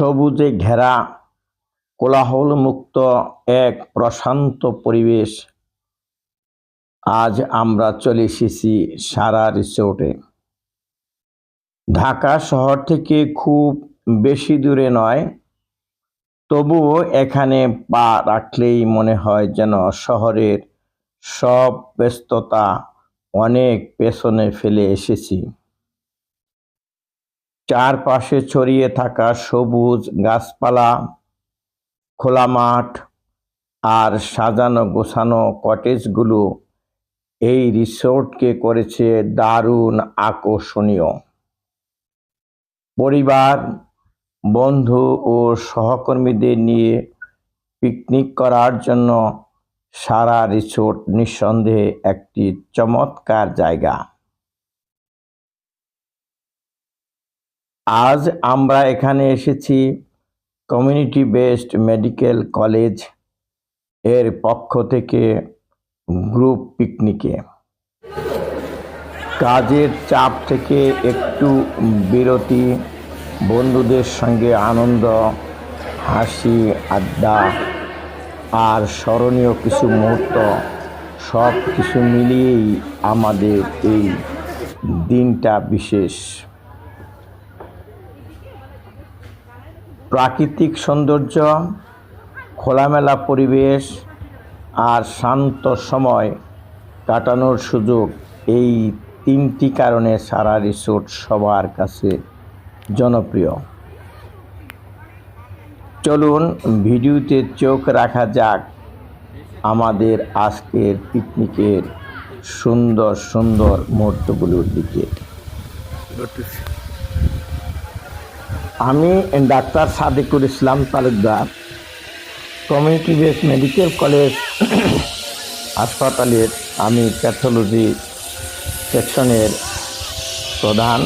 সবুজে ঘেরা কোলাহলমুক্ত এক প্রশান্ত পরিবেশ। আজ আমরা চলে এসেছি সারা রিসোর্টে। ঢাকা শহর থেকে খুব বেশি দূরে নয়, তবুও এখানে পা রাখলেই মনে হয় যেন শহরের সব ব্যস্ততা অনেক পেছনে ফেলে এসেছি। চারপাশে ছড়িয়ে থাকা সবুজ গাছপালা, খোলা মাঠ আর সাজানো গোছানো কটেজগুলো এই রিসোর্টকে করেছে দারুণ আকর্ষণীয়। পরিবার, বন্ধু ও সহকর্মীদের নিয়ে পিকনিক করার জন্য সারা রিসোর্ট নিঃসন্দেহে একটি চমৎকার জায়গা। আজ আমরা এখানে এসেছি কমিউনিটি বেসড মেডিকেল কলেজ এর পক্ষ থেকে গ্রুপ পিকনিকে। কাজের চাপ থেকে একটু বিরতি, বন্ধুদের সঙ্গে আনন্দ, হাসি, আড্ডা আর স্মরণীয় কিছু মুহূর্ত, সব কিছু মিলিয়েই আমাদের এই দিনটা বিশেষ। প্রাকৃতিক সৌন্দর্য, খোলামেলা পরিবেশ আর শান্ত সময় কাটানোর সুযোগ, এই তিনটি কারণে সারা রিসোর্ট সবার কাছে জনপ্রিয়। চলুন ভিডিওতে চোখ রাখা যাক আমাদের আজকের পিকনিকের সুন্দর সুন্দর মুহূর্তগুলোর দিকে। আমি doctor Sadekul Islam Talukdar, community based medical college হাসপাতালের আমি প্যাথোলজি সেকশনের প্রধান।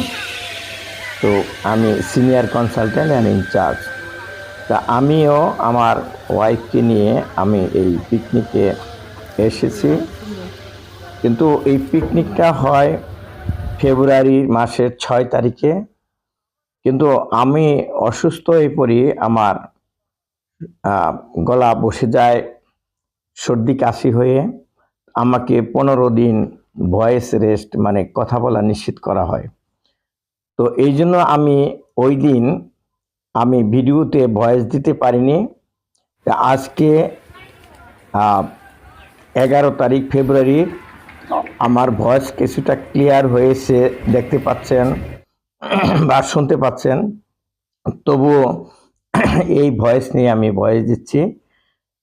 তো আমি সিনিয়র কনসালটেন্ট অ্যান্ড ইনচার্জ। তা আমিও আমার ওয়াইফকে নিয়ে আমি এই পিকনিকে এসেছি। কিন্তু এই পিকনিকটা হয় ফেব্রুয়ারি মাসের 6 তারিখে। কিন্তু আমি অসুস্থ হয়ে পড়ি, আমার গলা বসে যায় সর্দি কাশি হয়ে। আমাকে 15 দিন ভয়েস রেস্ট মানে কথা বলা নিষিদ্ধ করা হয়। তো এই জন্য আমি ওই দিন আমি ভিডিওতে ভয়েস দিতে পারিনি। আজকে 11 তারিখ ফেব্রুয়ারি আমার ভয়েস কিছুটা ক্লিয়ার হয়েছে, দেখতে পাচ্ছেন বা শুনতে পাচ্ছেন। তবুও এই ভয়েস নিয়ে আমি ভয়েস দিচ্ছি।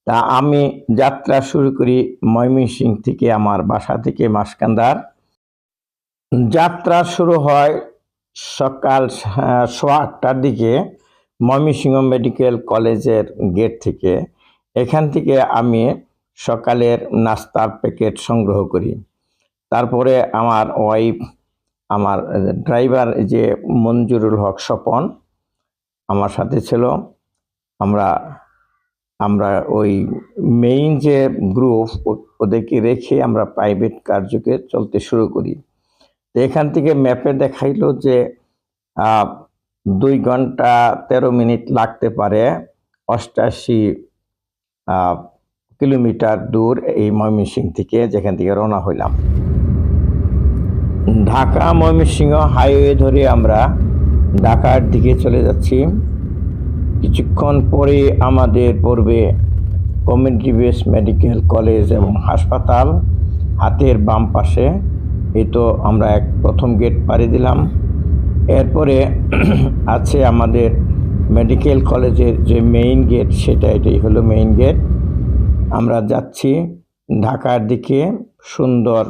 তা আমি যাত্রা শুরু করি ময়মনসিংহ থেকে, আমার বাসা থেকে মাসকান্দার। যাত্রা শুরু হয় সকাল 8:15টার দিকে ময়মনসিংহ মেডিকেল কলেজের গেট থেকে। এখান থেকে আমি সকালের নাস্তার প্যাকেট সংগ্রহ করি। তারপরে আমার ওয়াইফ, আমার ড্রাইভার যে মঞ্জুরুল হক স্বপন আমার সাথে ছিল। আমরা ওই মেইন যে গ্রুপ ওদেরকে রেখে আমরা প্রাইভেট কার্যকে চলতে শুরু করি। তো এখান থেকে ম্যাপে দেখাইলো যে 2 ঘন্টা 13 মিনিট লাগতে পারে 88 কিলোমিটার দূর এই ময়মনসিংহ থেকে, যেখান থেকে রওনা হইলাম। ঢাকা ময়মনসিংহ হাইওয়ে ধরে আমরা ঢাকার দিকে চলে যাচ্ছি। কিছুক্ষণ পরে আমাদের পড়বে কমিউনিটি বেসড মেডিকেল কলেজ এবং হাসপাতাল হাতের বাম পাশে। এই তো আমরা প্রথম গেট পাড়ি দিলাম। এরপরে আছে আমাদের মেডিকেল কলেজের যে মেইন গেট, এটাই হলো মেইন গেট। আমরা যাচ্ছি ঢাকার দিকে। সুন্দর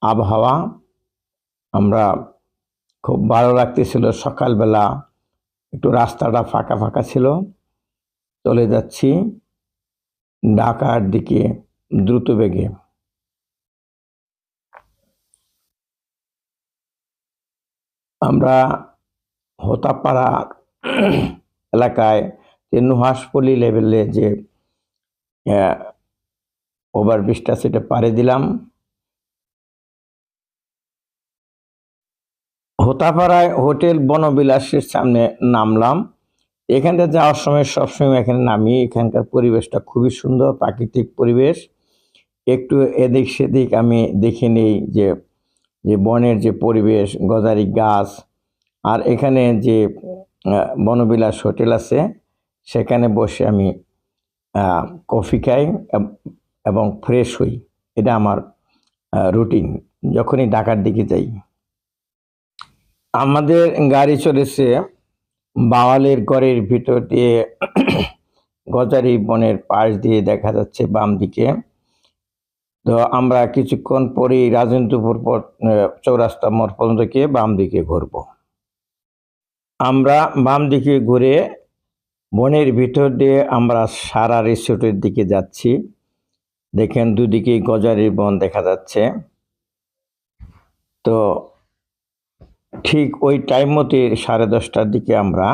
আবহাওয়া, আমরা খুব ভালো লাগতেছিল। সকালবেলা একটু রাস্তাটা ফাঁকা ফাঁকা ছিল। চলে যাচ্ছি ঢাকার দিকে দ্রুত বেগে। আমরা হোতাপাড়া এলাকায় যে নুহাসপল্লী লেভেলে যে ওভারব্রিজটা, সেটা পাড়ি দিলাম। হোতাপাড়ায় হোটেল বনবিলাসের সামনে নামলাম। এখানটা যাওয়ার সময় সবসময় এখানে নামি। এখানকার পরিবেশটা খুবই সুন্দর, প্রাকৃতিক পরিবেশ। একটু এদিক সেদিক আমি দেখে নেই যে বনের যে পরিবেশ, গজারি গাছ, আর এখানে যে বনবিলাস হোটেল আছে, সেখানে বসে আমি কফি খাই এবং ফ্রেশ হই। এটা আমার রুটিন যখনই ঢাকার দিকে যাই। আমাদের গাড়ি চলেছে বাওয়ালের গড়ের ভিতর দিয়ে গজারি বনের পাশ দিয়ে দেখা যাচ্ছে বাম দিকে। তো আমরা কিছুক্ষণ পরেই রাজেন্দ্রপুর চৌরাস্তা মোড় পর্যন্ত গিয়ে বাম দিকে ঘুরবো। আমরা বাম দিকে ঘুরে বনের ভিতর দিয়ে আমরা সারা রিসোর্টের দিকে যাচ্ছি। দেখেন দুদিকেই গজারির বন দেখা যাচ্ছে। তো ঠিক ওই টাইম মতো 10:30টার দিকে আমরা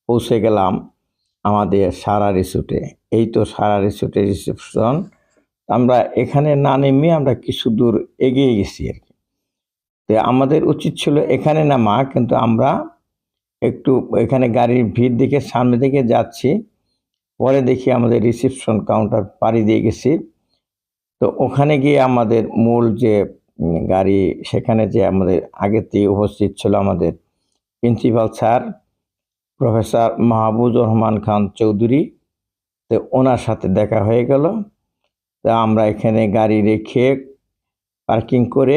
পৌঁছে গেলাম আমাদের সারা রিসোর্টে। এই তো সারা রিসোর্টের রিসেপশন। আমরা এখানে না নেমে আমরা কিছু দূর এগিয়ে গেছি আর কি। তো আমাদের উচিত ছিল এখানে নামা, কিন্তু আমরা একটু এখানে গাড়ির ভিড় দেখে সামনে দিকে যাচ্ছি। পরে দেখি আমাদের রিসেপশন কাউন্টার পাড়ি দিয়ে গেছি। তো ওখানে গিয়ে আমাদের মূল যে গাড়ি, সেখানে যে আমাদের আগেতেই উপস্থিত ছিল আমাদের principal sir professor Mahbubur Rahman Khan Chowdhury. তো ওনার সাথে দেখা হয়ে গেল। তা আমরা এখানে গাড়ি রেখে পার্কিং করে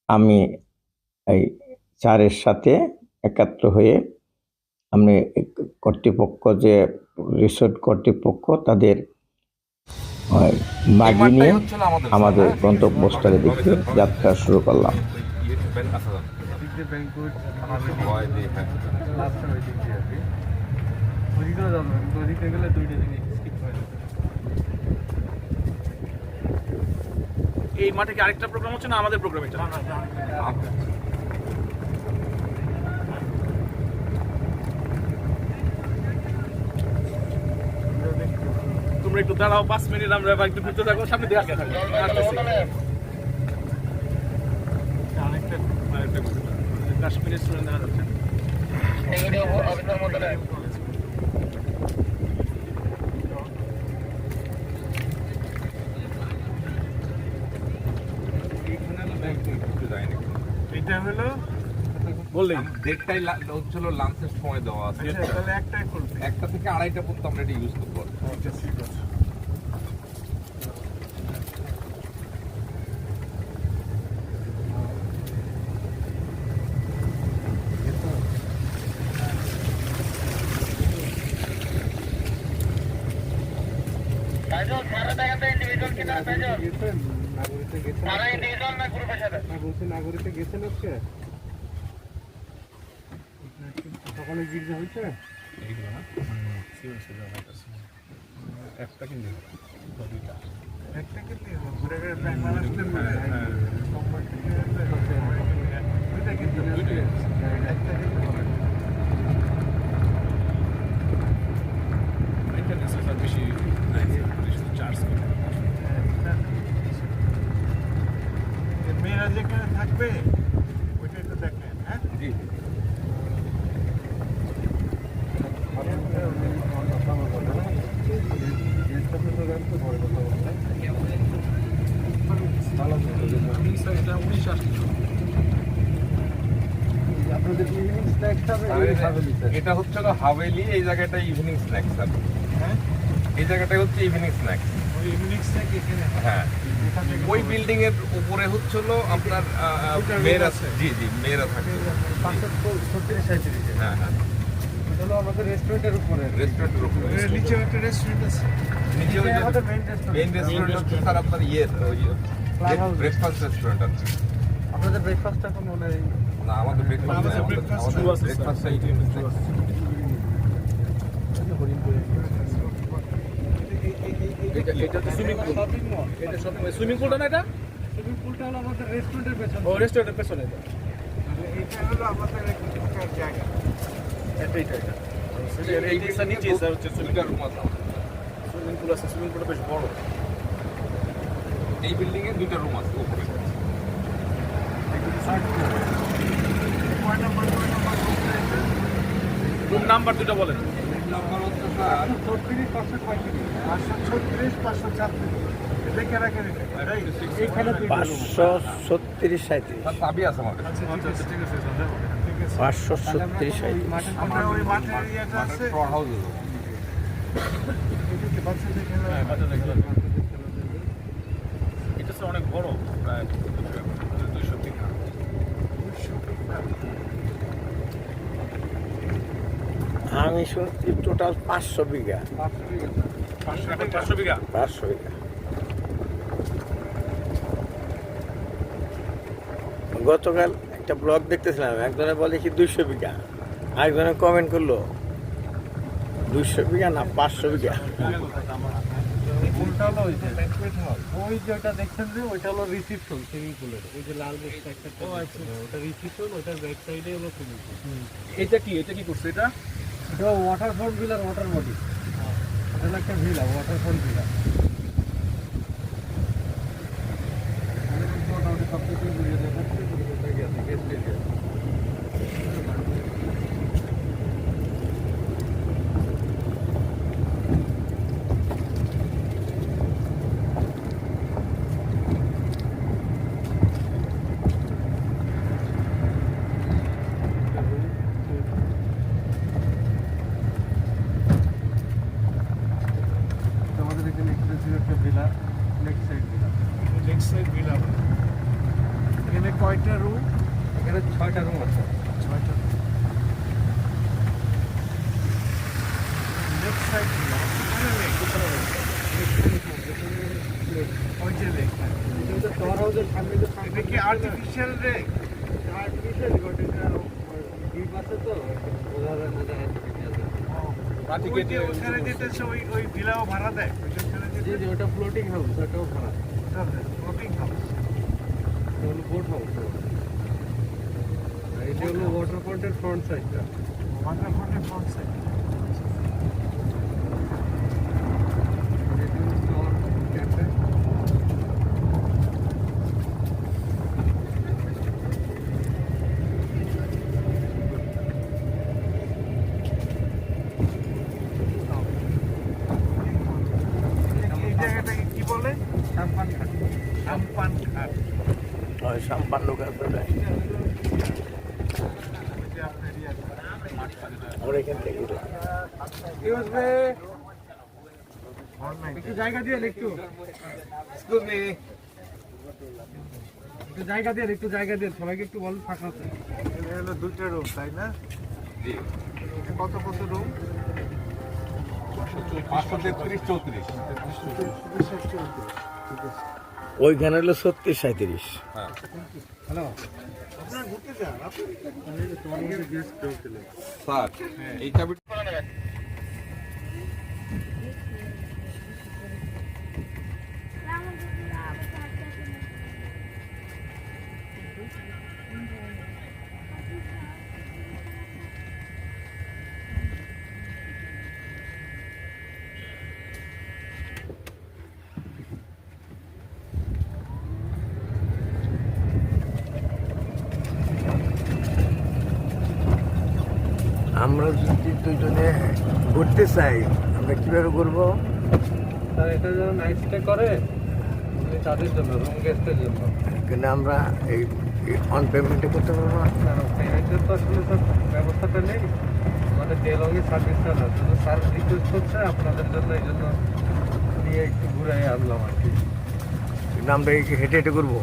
আমি এই স্যারের সাথে একাত্র হয়ে আমি কর্তৃপক্ষ যে রিসোর্ট কর্তৃপক্ষ তাদের বাগি নিয়ে আমাদের গন্তব্যস্থলে দেখে যাত্রা শুরু করলাম। এই মাঠে কি আরেকটা প্রোগ্রাম হচ্ছে না আমাদের প্রোগ্রাম এটা? তোমরা একটু দাঁড়াও 5 মিনিট, আমরা একটু ঘুরতে থাকো, সামনে দিয়ে আসতে থাকো। আরেকটা কাশ্মীরের স্টুডেন্ট দেখা যাচ্ছে। এটা হলো বললেন 1:30টায় হচ্ছিল লাঞ্চের সময় দেওয়া আছে। তাহলে একটাই করবে, 1টা থেকে 2:30টা পর্যন্ত আমরা এটা ইউজ করবো। আচ্ছা ঠিক আছে। নাগরিতে গেছেন আজকে সকালে গির্জা হয়েছে একটা কিনলে দুইটা, একটা কিনলে ঘুরে ঘুরে ব্যাংক মানুষদের মনে হয় দুইটা কিনতে একটা কিনতে বেশি চার্জ করে। মেয়েরা যেখানে থাকবে ওইটা একটু দেখেন। হ্যাঁ জি, এটা হচ্ছে হাভেলি। এই জায়গাটা ইভিনিং স্ন্যাক্স আছে। হ্যাঁ এই জায়গাটা হচ্ছে ইভিনিং স্ন্যাক্স। ইভিনিং স্ন্যাক এখানে। হ্যাঁ ওই বিল্ডিং এর উপরে হচ্ছে আপনার মেয়েরা। জি জি মেয়েরা থাকে। হ্যাঁ হ্যাঁ আমাদের রেস্টুরেন্টের উপরে। রেস্টুরেন্টের উপরে নিচে একটা রেস্টুরেন্ট আছে। নিচে ওই মেইন রেস্টুরেন্ট স্যার আপনার ব্রেকফাস্ট রেস্টুরেন্ট আছে। আপনাদের ব্রেকফাস্ট এখন মনে হয় না? আমাদের ব্রেকফাস্ট এটা সুইমিং পুল। এটা সুইমিং পুলটা না? এটা সুইমিং পুলটা হলো আমাদের রেস্টুরেন্টের পেছনে। ও রেস্টুরেন্টের পেছনে। এটা হলো আমাদের জায়গা। এইটা নিচে স্যার হচ্ছে সুইমিং রুম আছে। সুইমিং পুল আছে। সুইমিং পুলটা বেশ বড়। এই বিল্ডিং এ 2টা রুম আছে উপরে। রুম নাম্বার দুটো বলেন। নাম্বার হচ্ছে স্যার 36 535 536 দেখে রাখেন এইখানে 536 37 স্যার চাবি আছে আমার কাছে। ঠিক আছে স্যার 536 37 আমরা ওই মাঠের এরিয়াটা আছে স্টোর হাউসে এদিকে বাচ্চাদের খেলা হ্যাঁ, বাচ্চাদের খেলা। এটা তো অনেক বড়, প্রায় 200 বিঘা। আমি শুনছি টোটাল 500 বিঘা 500 বিঘা। 500 বিঘা। গতকাল একটা ব্লগ দেখতেছিলাম, একজনে বলে কি 200 বিঘা, আরেকজনে কমেন্ট করলো 200 বিঘা না 500 বিঘা। উল্টা হলো ওই যে ওই যেটা দেখছেন যে ওইটা হলো রিসিপশন সুইমিং পুলের ওই যে লাল বক্সটা একটা ওটা রিসিপশন, ওটার ব্যাক সাইডে হলো সুইমিং পুল। এটা কি করছে এটা? এটা ওয়াটার ফ্রন্ট ভিলার ওয়াটার বডি, এটা হলো একটা ভিলা ওয়াটার ফ্রন্ট ভিলা। মোটামুটি সব কিছু বুঝে দেখাচ্ছে গেস্ট এরিয়া। আমাদের এখানে এক্সপেন্সিভ একটা villa, lake side villa. Lake side villa এখানে কয়টা রুম? এখানে 6টা রুম আছে। 6টা। লেক সাইড ভিলা ওই যে লেক, এটা তো শহর হাউসের সামনে তো এটা কি আর্টিফিশিয়াল লেক? আর্টিফিশিয়াল বাট এটা দ্বীপ আছে তো উদাহরণ যেটা আর্টিফিশিয়াল। ওখানে যেতেছে ওই ভিলাও ভাড়া দেয়? জি জি, ওটা ফ্লোটিং হাউস, ওটাও ভাড়া। ফ্লোটিং হাউস এটা হলো বোট হাউস। আর এটা হলো ওয়াটার ফ্রন্টের ফ্রন্ট সাইডটা। ওয়াটার ফ্রন্টের ফ্রন্ট সাইড কি বলে? সাম্পান ঘাট। সাম্পান ঘাট। ওই সাম্পান লোক আছে না? আমরা এখান থেকে একটু জায়গা দিয়ে একটু এক্সকিউজ মি, একটু জায়গা দিয়ে সবাইকে একটু বল ফাঁকা আছে। এটা হলো 2টা রুম তাই না? জি কত রুম? 533 34। ওইখানে হলো 36 37। হ্যাঁ হ্যালো, আপনারা ঘুরতে যান? তোমার মধ্যে গেস্ট কেউ ছিল? স্যার এই চাবি আমরা যদি দুজনে ঘুরতে চাই আমরা কিভাবে ঘুরবো? স্যার এটা যেন নাইট স্টে করে তাদের জন্য, রুম গেস্টের জন্য। কিন্তু আমরা এই অন পেমেন্টে করতে পারবো না। পেমেন্টের তো আসলে স্যার ব্যবস্থাটা নেই, আমাদের ডে লংয়ে সার্ভিসটা না, শুধু স্যার রিকোয়েস্ট করছে আপনাদের জন্য, এই জন্য নিয়ে একটু ঘুরে আনলাম আর কি। কিন্তু আমরা এই হেঁটে হেঁটে ঘুরবো।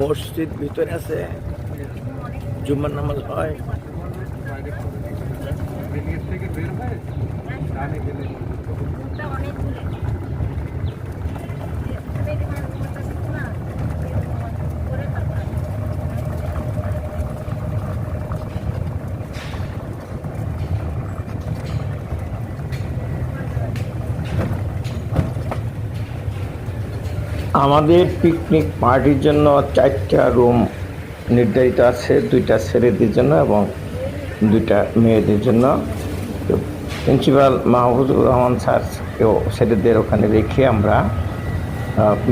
মসজিদ ভিতরে আছে, জুম্মার নামাজ হয়। বাইরে মেন গেট থেকে বের হয়ে ডানে গেলে রুটটা অনেক দূরে করে তারপর আমাদের পিকনিক পার্টির জন্য 4টা রুম নির্ধারিত আছে, 2টা ছেলেদের জন্য এবং 2টা মেয়েদের জন্য। তো প্রিন্সিপাল মাহফুজুর রহমান স্যারকেও ছেলেদের ওখানে রেখে আমরা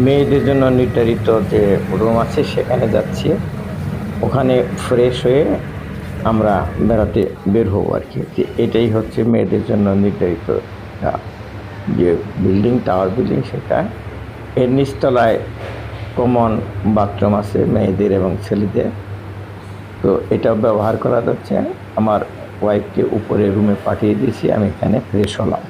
মেয়েদের জন্য নির্ধারিত যে রুম আছে সেখানে যাচ্ছি। ওখানে ফ্রেশ হয়ে আমরা বেড়াতে বের হবো আর কি। এটাই হচ্ছে মেয়েদের জন্য নির্ধারিত যে বিল্ডিং, টাওয়ার বিল্ডিং, সেটা। এর নিচতলায় কমন বাথরুম আছে মেয়েদের এবং ছেলেদের। তো এটাও ব্যবহার করা যাচ্ছে। আমার ওয়াইফকে উপরে রুমে পাঠিয়ে দিয়েছি, আমি এখানে ফ্রেশ হলাম।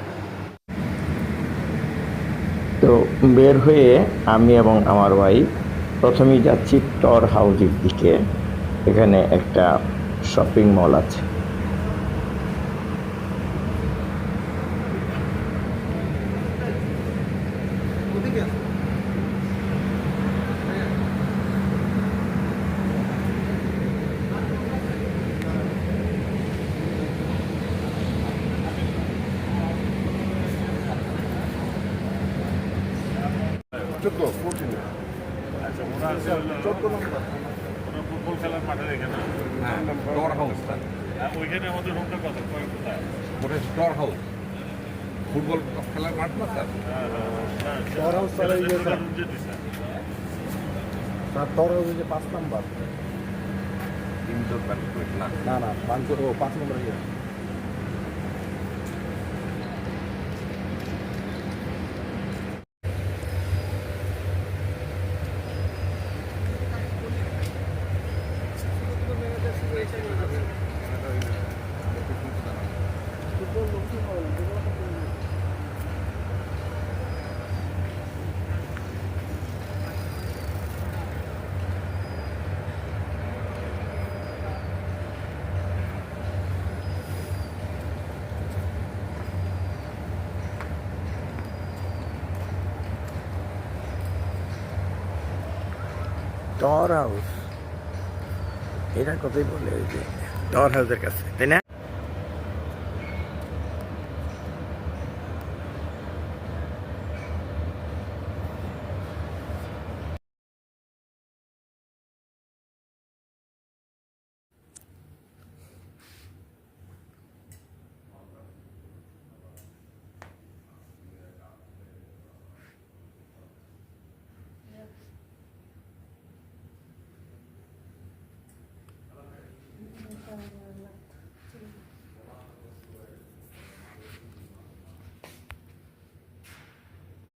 তো বের হয়ে আমি এবং আমার ওয়াইফ প্রথমেই যাচ্ছি টর হাউসের দিকে। এখানে একটা শপিং মল আছে। আচ্ছা, ওরা আছে হলো ওরা ফুটবল খেলার মাঠের এখানে। হ্যাঁ, টর হাউস স্যার। ওইখানে আমাদের রুমটা কত কোথায়? ওটা টর হাউস, ফুটবল খেলার মাঠ না স্যার? টর হাউস চলে গিয়ে স্যার। রুম যে দিছে স্যার টর হাউস যে 5 নাম্বার। ইনডোর ব্যানকুয়েট না। না না 5 নম্বর গিয়ে। টর হাউস, এটা কথাই বলে ওই যে টর হাউসের কাছে, তাই না?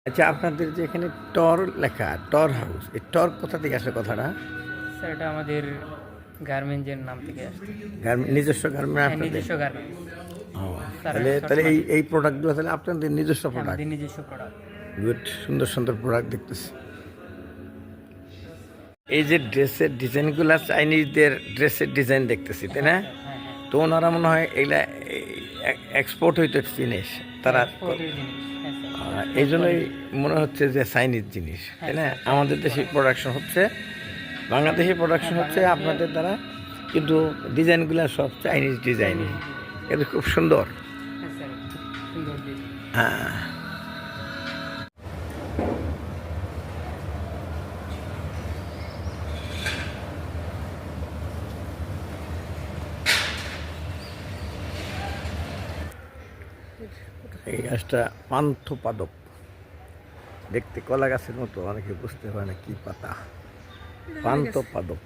আচ্ছা, আপনাদের যে এখানে টর লেখা, টর হাউস, এই টর কোথা থেকে আসে কথাটা? স্যার এটা আমাদের গার্মেন্টসের নাম থেকে আসছে। নিজস্ব গার্মেন্ট আপনাদের? নিজস্ব গার্মেন্টস ও, তাহলে এই প্রোডাক্টগুলো তাহলে আপনাদের নিজস্ব প্রোডাক্ট? আমাদের নিজস্ব প্রোডাক্ট। গুড, সুন্দর সুন্দর প্রোডাক্ট দেখতেছি। এই যে ড্রেসের ডিজাইনগুলো চাইনিজদের ড্রেসের ডিজাইন দেখতেছি, তাই না? তো ওনারা মনে হয় এগুলা এক্সপোর্ট হইতে জিনিস তারা, এই জন্যই মনে হচ্ছে যে চাইনিজ জিনিস, তাই না? আমাদের দেশে প্রোডাকশন হচ্ছে, বাংলাদেশে প্রোডাকশন হচ্ছে আপনাদের দ্বারা, কিন্তু ডিজাইনগুলো সব চাইনিজ ডিজাইনই। এটা খুব সুন্দর। হ্যাঁ, এই গাছটা পান্থপাদপ, দেখতে কলা গাছের মতো, অনেকে বুঝতে পারে না কি পাতা। পান্থপাদপ।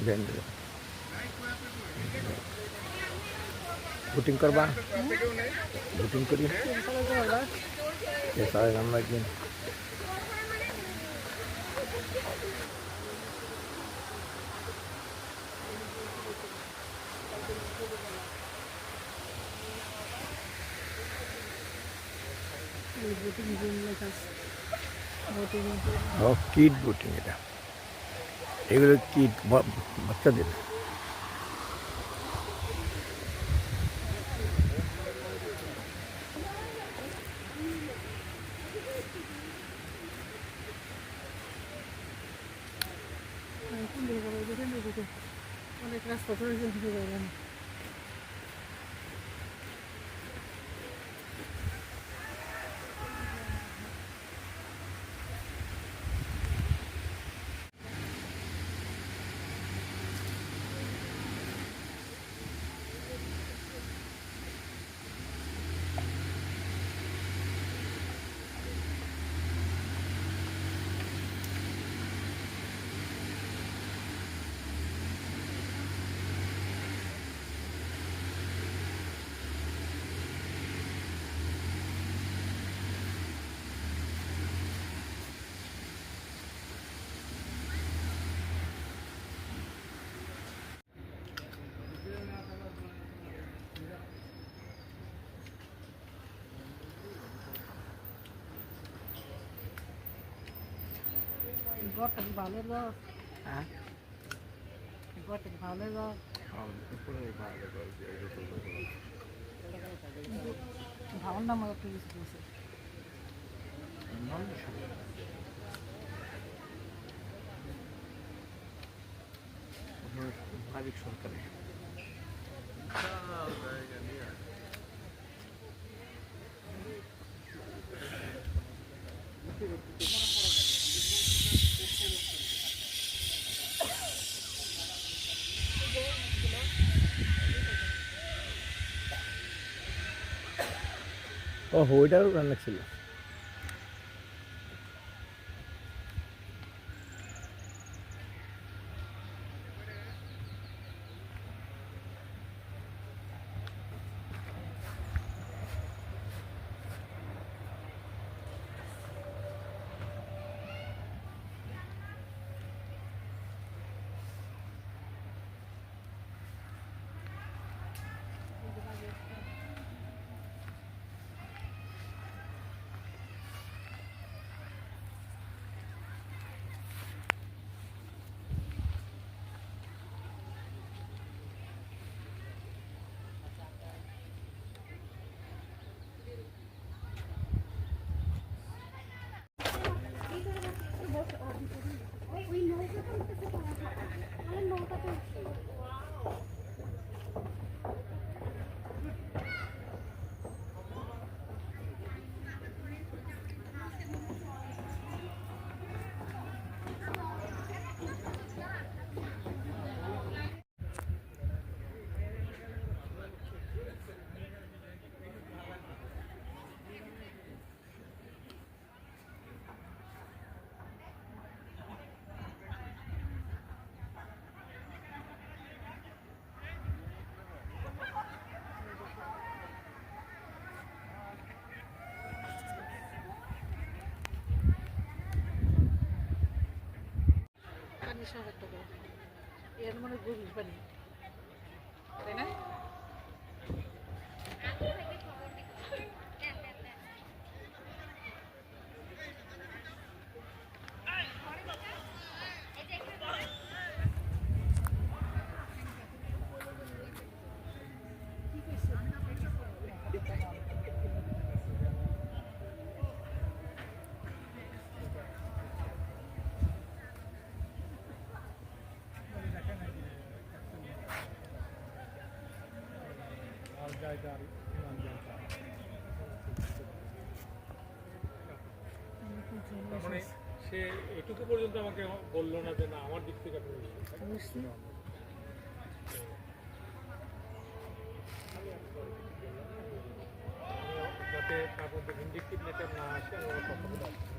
দেন বুটিং করবা বুটিং করি সাড়ে নাম লাগবেন কিট বুটিং এটা এগুলো কিট বাচ্চাদের অনেক রাস্তা করে যেতে পারবেন ঘরটা কি ভালো ঘর হ্যাঁ ঘরটা কি ভালো ঘর ভালো নাম একটু কিছু বলছে প্রাইভেট সরকারি ও ওইটারও রান্না ছিল পানি 7 টাকা এর মানে গভীর পানি তাই না মানে সে এটুকু পর্যন্ত আমাকে বললো না যে না আমার দিক থেকে একটা বিষয় যাতে তার মধ্যে ভিন্ডিকটিভ নেচার না আসে আমি ওর কথা বলে আসছি।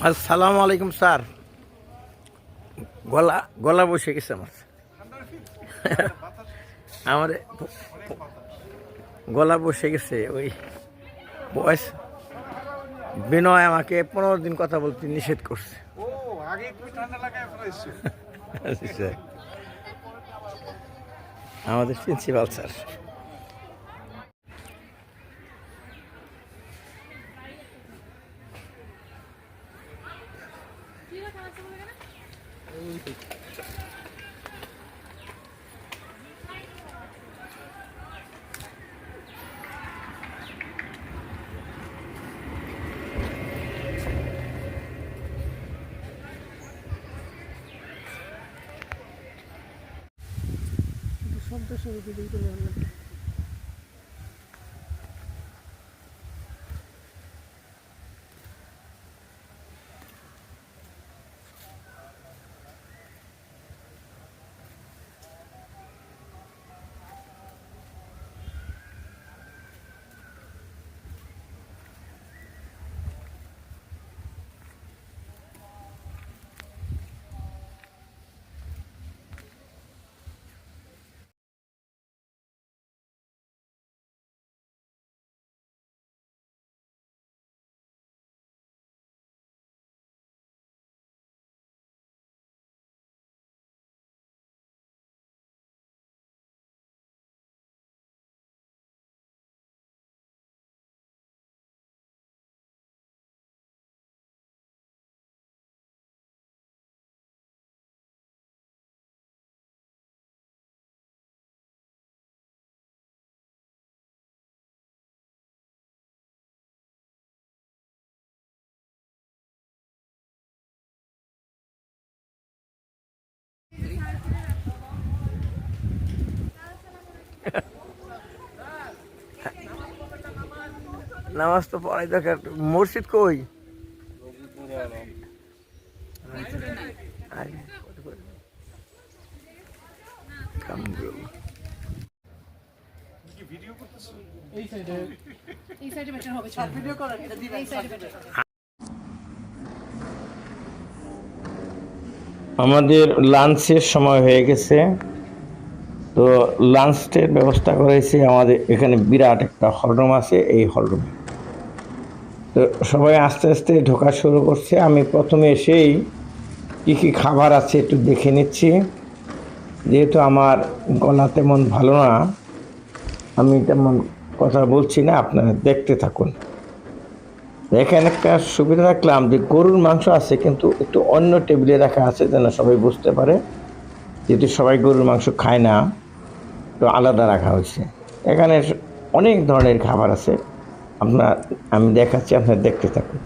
আসসালামু আলাইকুম স্যার। গলা গলা বসে গেছে আমার। আমার গলা বসে গেছে, ওই বয়স বিনয় আমাকে 15 দিন কথা বলতে নিষেধ করছে। ও আগে তুমি ঠান্ডা লাগায় ফেলাইছো। আমাদের প্রিন্সিপাল স্যার। নামাজ তো পড়াই দরকার। মসজিদ কই? আমাদের লাঞ্চের সময় হয়ে গেছে, তো লাঞ্চের ব্যবস্থা করেছি। আমাদের এখানে বিরাট একটা হলরুম আছে, এই হলরুমে তো সবাই আস্তে আস্তে ঢোকা শুরু করছে। আমি প্রথমে এসেই কী কী খাবার আছে একটু দেখে নিচ্ছি, যেহেতু আমার গলা তেমন ভালো না, আমি তেমন কথা বলছি না, আপনারা দেখতে থাকুন। এখানে একটা সুবিধা রাখলাম যে গরুর মাংস আছে, কিন্তু একটু অন্য টেবিলে রাখা আছে যেন সবাই বুঝতে পারে, যেহেতু সবাই গরুর মাংস খায় না, তো আলাদা রাখা হয়েছে। এখানে অনেক ধরনের খাবার আছে, আমি দেখাচ্ছি, আপনারা দেখতে থাকুন।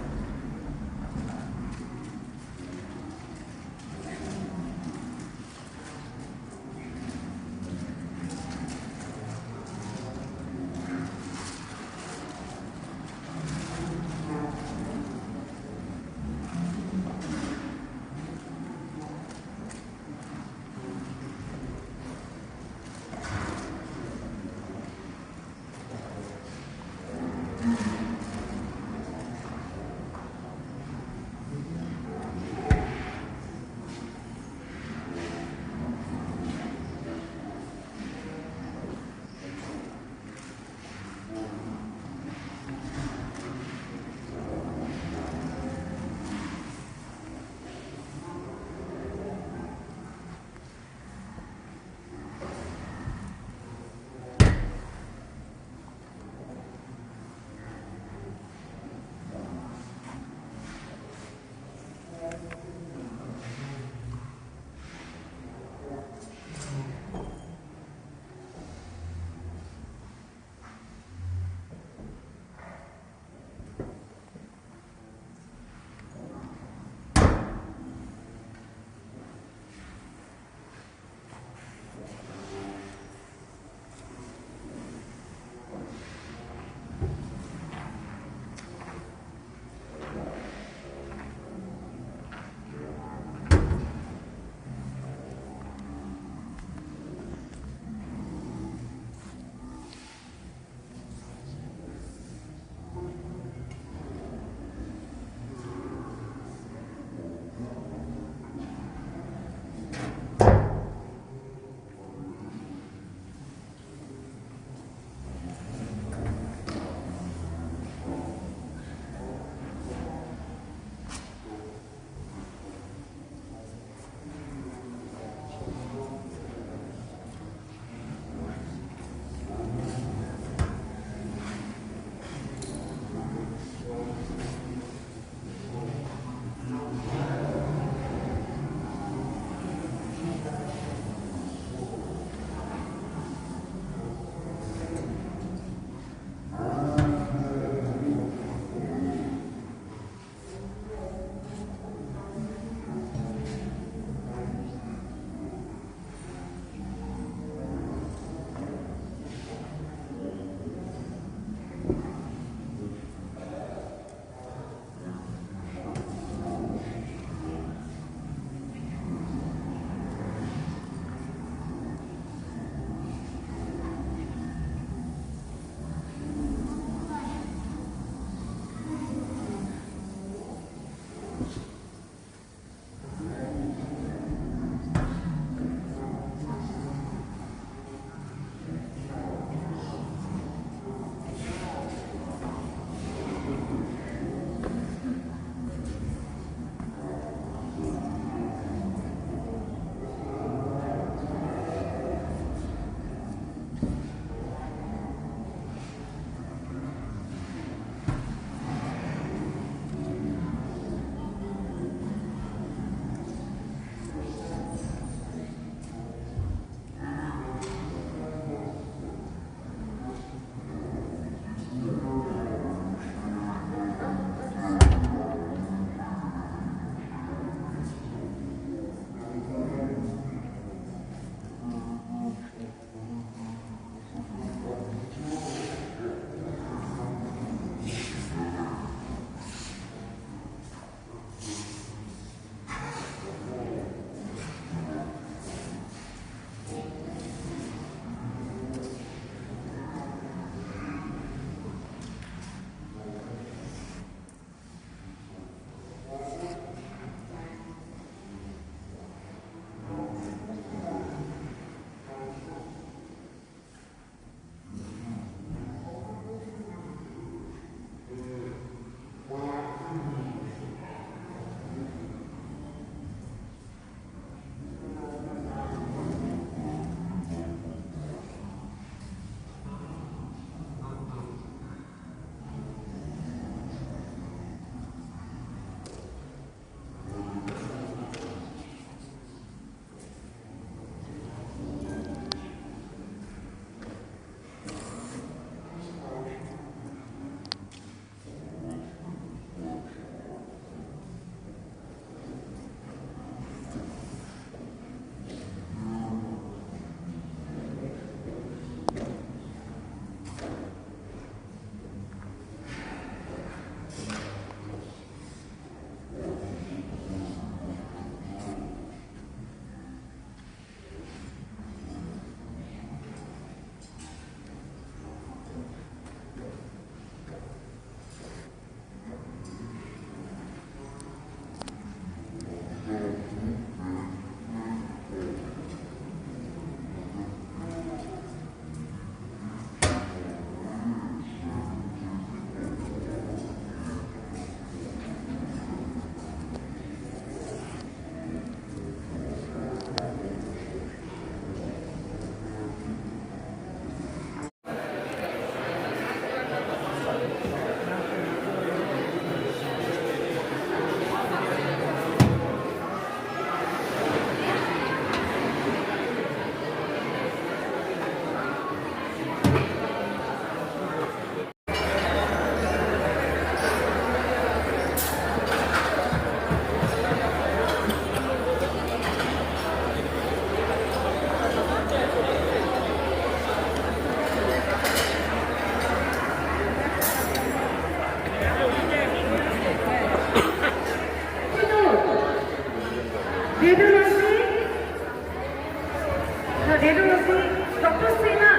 Radiology, Dr. Sina.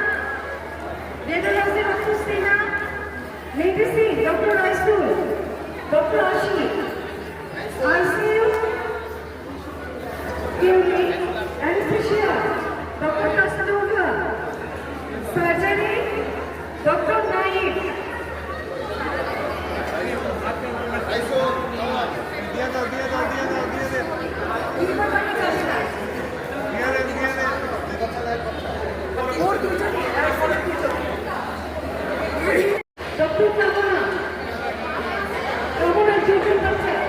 Radiology, Dr. Sina. Medicine, Dr. Raisul. Dr. Ashi. ICU, Clinic, Anesthesia, Dr. Kastova. Surgery, Dr. Naik. Dr. Kamana. Kamana children doctor.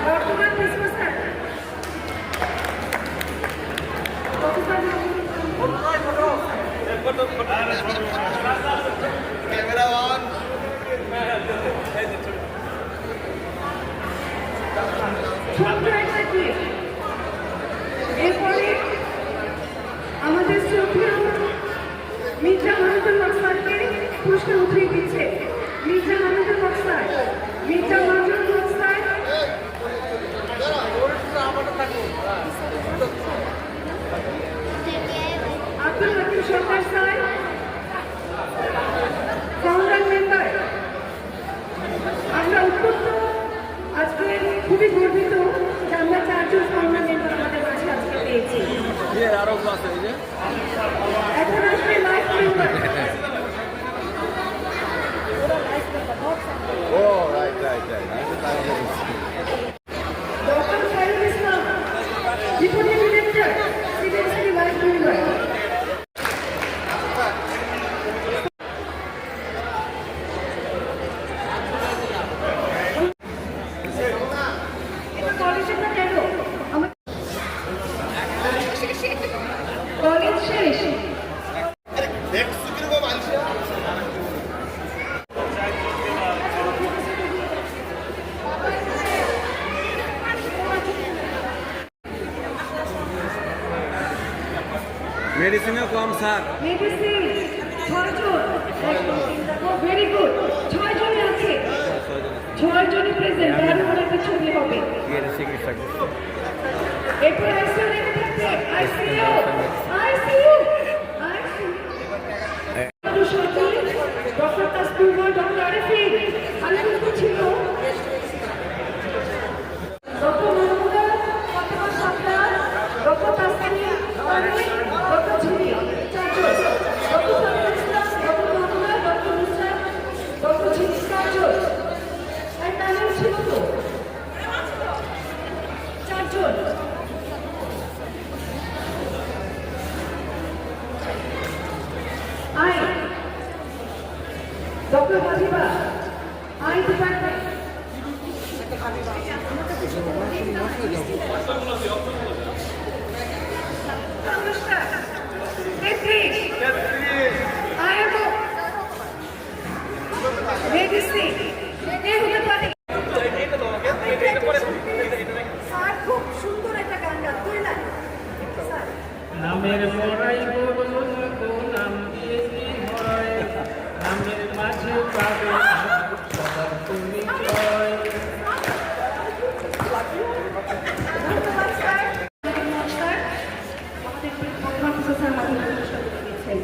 Dr. Dispersal. Camera on. ছোট্ট একটা ক্লিপ। এরপরে আমাদের শ্রদ্ধেয় মির্জা মাহমুদুল মকসাদকে পুরস্কার উঠিয়ে দিচ্ছে। মির্জা মাহমুদুল মকসাদ, মির্জা মাহমুদুল মকসাদ, আব্দুল হাকিম সরকার স্যার, ফাউন্ডার মেম্বার। আমরা অত্যন্ত আজকে খুবই গর্বিত যে আমরা 4 জন ফাউন্ডার মেম্বার আমাদের মাঝে আজকে পেয়েছি। এখন আসবে life member. Oh, right. Doctor Sairul Islam, deputy director, CBSE life member. এটা কলেজে না কেন? আমার কলেজ শেষ। মেডিসিনও কম স্যার। মেডিসিন 6 জন। Very good. 6 জনই আছে। 6 জনই প্রেজেন্ট। তারপর একটা ছবি হবে। এরপর আইসিইউ লেগে থাকছে। ICU. Doctor Tasbih, doctor Arifin, Arifin তো ছিল। Doctor Mahmuda, Fatema Sabra, doctor Tasnia, doctor Jhumi, 4 জন। Doctor Sabir Islam, doctor Mahmuda, doctor Nusrat, doctor Jhumi, 4 জন। আর তাহলে ছিল তো 4 জন। Eye doctor Habiba, eye department. নমস্কার। আয়াবো মেডিসিন এই হতে পারে। স্যার খুব সুন্দর একটা গান গান, তুই না স্যার। নামের পড়াই নাম দিয়েছি হয়, নামের মাঝে পাবে তুমি জয়। ধন্যবাদ স্যার। নমস্কার। আমাদের প্রফেসর স্যার আমাদের পুরস্কার দিয়েছেন।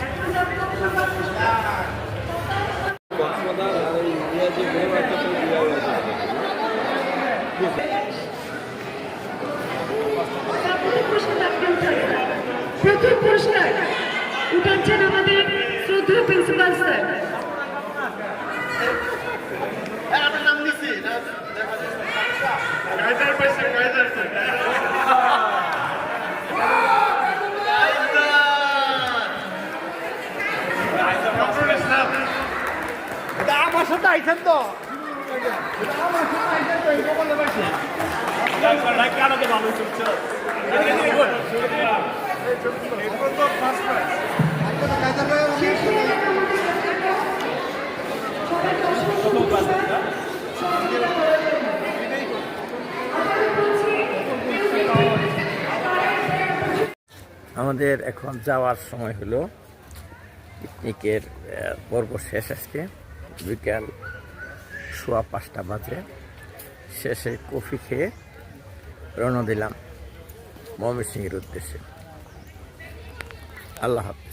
এখন যাবে প্রথম পুরস্কার উঠাচ্ছেন আমাদের শ্রদ্ধেয় প্রিন্সিপাল স্যার। আমার সাথে আইছেন তো আমাদের এখন যাওয়ার সময় হলো। পিকনিকের পর্ব শেষ আজকে বিকাল সোয়া 5টা বাজে। শেষে কফি খেয়ে রওনা দিলাম ময়মনসিংহের উদ্দেশ্যে। আল্লাহ হাফেজ।